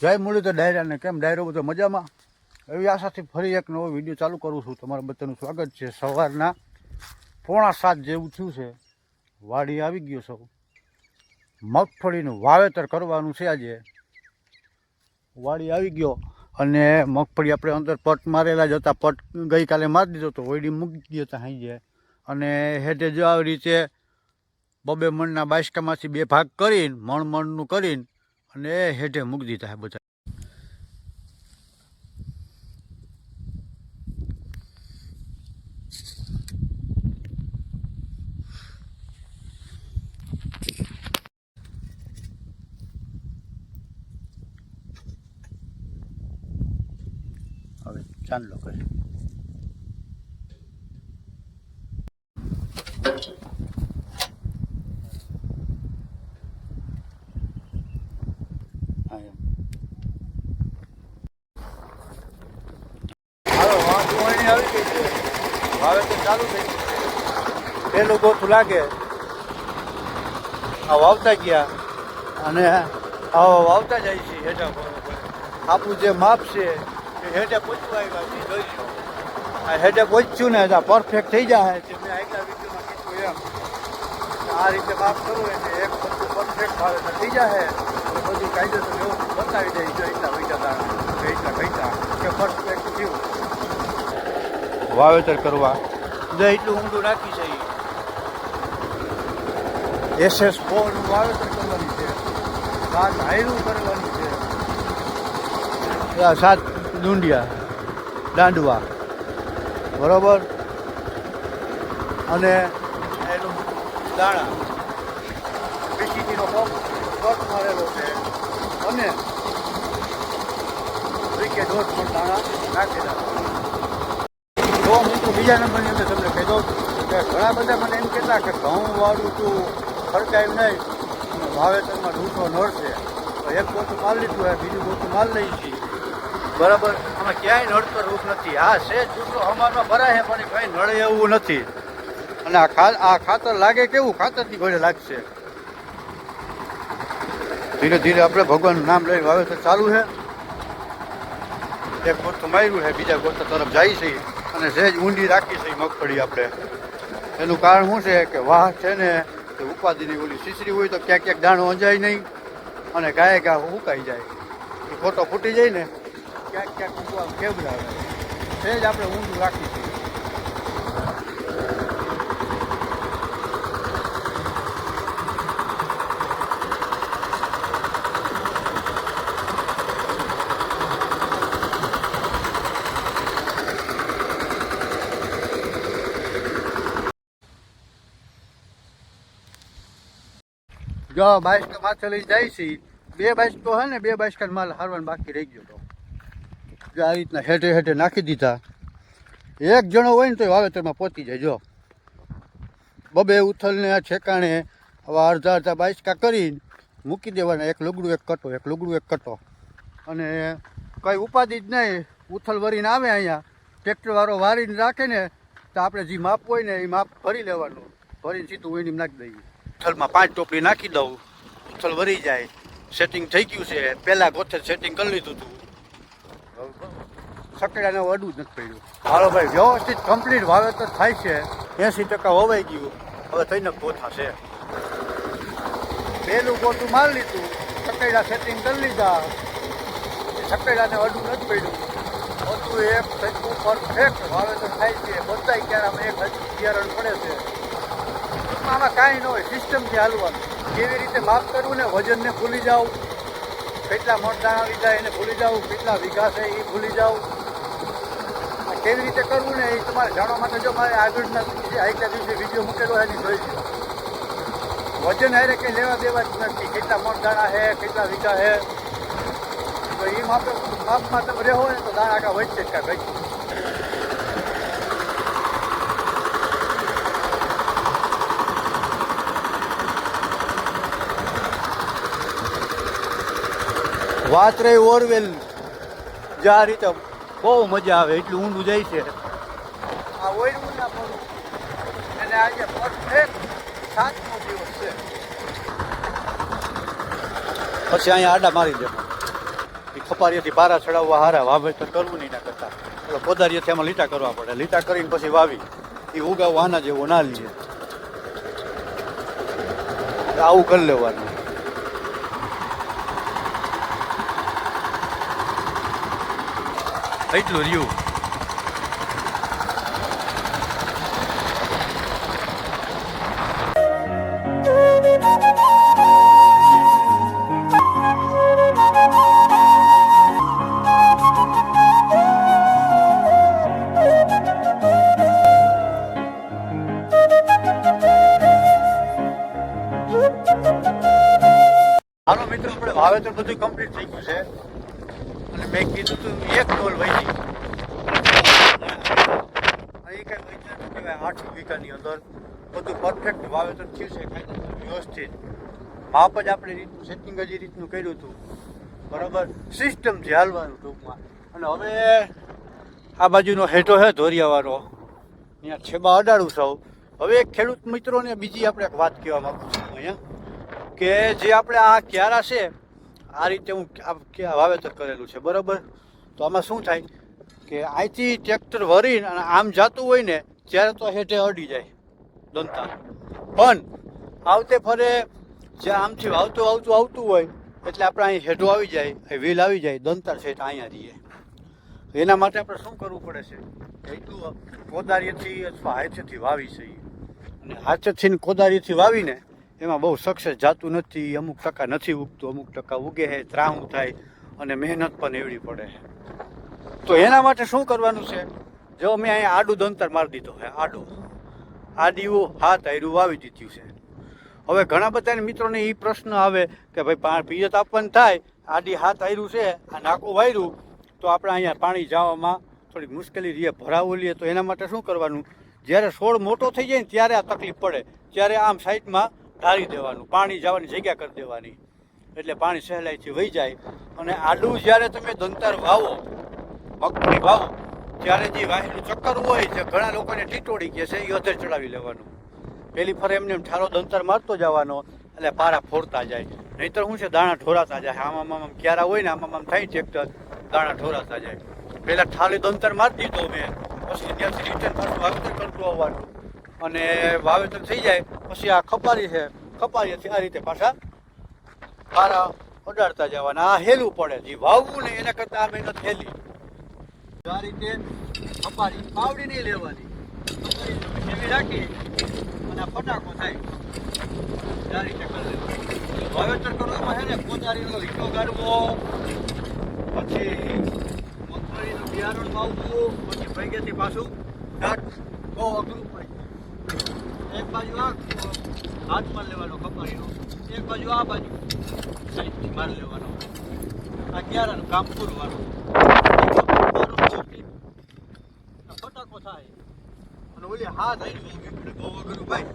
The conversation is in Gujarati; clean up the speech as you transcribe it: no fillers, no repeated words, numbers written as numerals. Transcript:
જય મુરલીધર ડાયરાને કેમ ડાયરો બધો મજામાં? એવી આશાથી ફરી એક નવો વિડીયો ચાલુ કરું છું. તમારા બધાનું સ્વાગત છે. સવારના 6:45 જેવું થયું છે. વાડી આવી ગયો છું. મગફળીનું વાવેતર કરવાનું છે. આજે વાડી આવી ગયો અને મગફળી આપણે અંદર પટ મારેલા જ હતા. પટ ગઈકાલે મારી દીધો તો ઓયડી મૂકી ગયો હતા હાંજે. અને હેઠે જો આવી રીતે 2 મણના બાસકામાંથી 2 ભાગ કરીને મણનું કરીને અને હેઠે મૂકી દીધા બધા. હવે ચાંદલો કરે વાવેતર ચાલુ થઈ પેલું ગોથું લાગે આ વાવતા ગયા અને આવા વાવતા જાય છે. હેઠા આપણું જે માપ છે એ હેઠે પહોંચવા આવ્યા છે. જોઈશું આ હેઠે પહોંચ્યું ને પરફેક્ટ થઈ જાય છે. મેં આગલા વિડીયોમાં કીધું એમ આ રીતે માપ કરવું એટલે એક બધું પરફેક્ટ વાવેતર થઈ જાય અને બધું કાયદેસર વ્યવસ્થિત બતાવી દે. જો એટલા વૈટા દાણા એટલા વૈટા કે પરફેક્ટ થયું વાવેતર કરવા જો એટલું ઊંડું નાખી છે. SS4 નું વાવેતર કરવાનું છે. 7 હાયરું કરવાનું છે. 7 ડુંડિયા દાંડવા બરોબર અને એનું દાણા પીસીટીનો પગ મારેલો છે અને 1.5 પણ દાણા નાખેલા. તો હું તો બીજા નંબરની અંદર તમને કહી દઉં કે ઘણા બધા મને એમ કહેતા કે ઘઉં વાળું તું ખડકાયું નહીં અને વાવેતરમાં ડૂસો નડશે. તો એક ગોતું માલ લીધું હોય બીજું ગોતું માલ લઈ છીએ બરાબર. આમાં ક્યાંય નડતર રૂપ નથી. આ છે ડૂસો અમારમાં ભરાય પણ કંઈ નડે એવું નથી. અને આ ખાતર લાગે કેવું ખાતરની ઘોડે લાગશે. ધીરે ધીરે આપણે ભગવાનનું નામ લઈને વાવેતર ચાલુ છે. એક ગોતું માર્યું છે બીજા ગોતા તરફ જાય છે અને સહેજ ઊંડી રાખી છે મગફળી આપણે. એનું કારણ શું છે કે વાહ છે ને કે ઉપાધિની ઓલી સીસરી હોય તો ક્યાંક ક્યાંક દાણો અંજાય નહીં અને ગાય ઉકાઈ જાય. એ ખોટો ફૂટી જાય ને ક્યાંક ક્યાંક ઉકવા કેવડાવે. સહેજ આપણે ઊંડું રાખી છીએ. જો બાઈસ્કા માથે લઈ જાય છે. 2 બાઈસ્કો હે ને 2 બાઈસ્કા માલ હારવાનો બાકી રહી ગયો હતો. જો આ રીતના હેઠે હેઠે નાખી દીધા. એક જણો હોય ને તો વાવેતરમાં પહોંચી જાય. જો 2 ઉથલને આ ઠેકાણે આવા અડધા બાઈસ્કા કરીને મૂકી દેવાના. એક લુગડું એક કટો એક લુગડું એક કટો અને કંઈ ઉપાધિ જ નહીં. ઉથલ વરીને આવે અહીંયા ટ્રેક્ટરવાળો વારીને રાખે ને તો આપણે જે માપ હોય ને એ માપ ભરી લેવાનું. ભરીને સીધું વહીને નાખી દઈએ. ઉથલમાં 5 ટોપલી નાખી દઉં. ઉથલ વરી જાય. સેટિંગ થઈ ગયું છે. પહેલાં ગોથે સેટિંગ કરી લીધું હતું. સકડાને વડવું જ નથી પડ્યું. હાલો ભાઈ વ્યવસ્થિત કમ્પ્લીટ વાવેતર થાય છે. 80% વવાઈ ગયું. હવે થઈને ગોથા છે. પહેલું ગોથું મારી લીધું. સકડા સેટિંગ કરી લીધા. સકડાને વડવું નથી પડ્યું. બધું એક થયું પરફેક્ટ વાવેતર થાય છે. બધાય ક્યારામાં એક બિયારણ પડે છે. આમાં કાંઈ ન હોય. સિસ્ટમથી હાલવાનું. કેવી રીતે માપ કરવું ને વજનને ભૂલી જાઓ. કેટલા મણ દાણા લીધા એને ભૂલી જાઓ. કેટલા વીઘા છે એ ભૂલી જાઓ. કેવી રીતે કરવું ને એ તમારે જાણવા માટે જો મારે આગળના દિવસે વિડીયો મૂકેલો હોય એની જોઈ લો. વજન હારે કંઈ લેવા દેવા જ નથી. કેટલા મણ દાણા છે કેટલા વીઘા છે તો એ માપમાં તમે રહેવો ને તો દાણા આગળ વધશે જ કાંઈ ભાઈ. વાત રહી ઓરવેલ જે આ રીતે બહુ મજા આવે. એટલું ઊંડું જાય છે. આ ઓયરું ના પડું અને આજે પરફેક્ટ 7મો દિવસ છે. પછી અહીંયા આડા મારી દે. એ ખપારીએથી પારા ચડાવવા હારા વાવેતર કરવું નહીં ના કરતા એટલે કોદારીએથી એમાં લીટા કરવા પડે. લીટા કરીને પછી વાવી એ ઉગાવવા આના જેવો ના લઈએ. આવું કરી લેવાનું. એટલું રહ્યું. હાલો મિત્રો, આપણે વાવેતર બધું કમ્પ્લીટ થઈ ગયું છે અને મેં કીધું તું એક ડોલ વહી એ કઈ વૈચાર કહેવાય 8 વીઘાની અંદર બધું પરફેક્ટ વાવેતર થયું છે, કાયદેસર વ્યવસ્થિત માપ જ આપણે રીતનું સેટિંગ જ એ રીતનું કર્યું હતું, બરાબર સિસ્ટમથી હાલવાનું ટૂંકમાં. અને હવે આ બાજુનો હેઠો છે ધોરિયાવાળો, ત્યાં છેબા અડાડું સૌ. હવે એક ખેડૂત મિત્રોને બીજી આપણે એક વાત કહેવા માગું છું અહીંયા કે જે આપણે આ ક્યારા છે આ રીતે હું વાવેતર કરેલું છે, બરાબર. તો આમાં શું થાય કે અહીંથી ટ્રેક્ટર વરીને અને આમ જતું હોય ને ત્યારે તો હેઠે અડી જાય દંતા, પણ આવતે ફરે જ્યાં આમથી આવતું હોય એટલે આપણે અહીં હેઠો આવી જાય, વ્હીલ આવી જાય, દંતાર છે અહીંયા રહીએ. એના માટે આપણે શું કરવું પડે છે, એટલું કોદારીથી અથવા હાથેથી વાવી છે. અને હાથેથી કોદારીથી વાવીને એમાં બહુ સક્સેસ જાતું નથી, અમુક ટકા નથી ઉગતું, અમુક ટકા ઉગે છે, ત્રાહું થાય અને મહેનત પણ એવડી પડે. તો એના માટે શું કરવાનું છે, જો મેં અહીંયા આડું દંતર મારી દીધો છે, આડીવું હાથ આયરું વાવી દીધું છે. હવે ઘણા બધા મિત્રોને એ પ્રશ્ન આવે કે ભાઈ પિયત આપવાનું થાય, આડી હાથ આયરું છે, આ નાકું વાયરું, તો આપણે અહીંયા પાણી જવામાં થોડીક મુશ્કેલી રહીએ, ભરાવું લઈએ. તો એના માટે શું કરવાનું, જ્યારે છોડ મોટો થઈ જાય ને ત્યારે આ તકલીફ પડે, ત્યારે આમ સાઈડમાં ઢાળી દેવાનું, પાણી જવાની જગ્યા કરી દેવાની, એટલે પાણી સહેલાઈથી વહી જાય. અને આડું જ્યારે તમે દંતાર વાવો, મગફળી વાવો, ત્યારે જે વાહેલું ચક્કર હોય છે, ઘણા લોકોને ટીટોડી કહે છે, એ અધર ચડાવી લેવાનું. પેલી ફરે એમને ઠારો દંતાર મારતો જવાનો એટલે પારા ફોડતા જાય. નહીંતર શું છે, દાણા ઢોરાતા જાય. આમાં ક્યારા હોય ને આમાં થાય ટ્રેક્ટર, દાણા ઢોરાતા જાય. પહેલાં ઠાલી દંતાર મારી દીધો મેં, પછી ત્યાંથી રિટર્ન પાછું વાવેતર કરતું આવવાનું. અને વાવેતર થઈ જાય પછી આ ખપારી છે, ખપારીથી આ રીતે પાછા પારા અડાડતા જવાના. આ હેલું પડે, જે વાવવું ને એના કરતાં આ મહેનત હેલી. આ રીતે ખપારી પાવડી નહીં લેવાની, એવી રાખી અને ફટાકો થાય આ રીતે કરી લેવાનું. વાવેતર કરવામાં છે ને કોદારીનો લીટો કાઢવો, પછી મગફળીનું બિયારણ વાવવું, પછી ભેગેથી પાછું ઘાટ બહુ અઘરું પડે. એક બાજુ આ હાથ માર લેવાનો ખપારીનો, એક બાજુ આ બાજુ સાઈડથી માર લેવાનો. આ ક્યારાનું કામ પૂરવાનું, ફટાકો થાય અને ઓલી હાથ આવી બહુ અઘરું ભાઈ.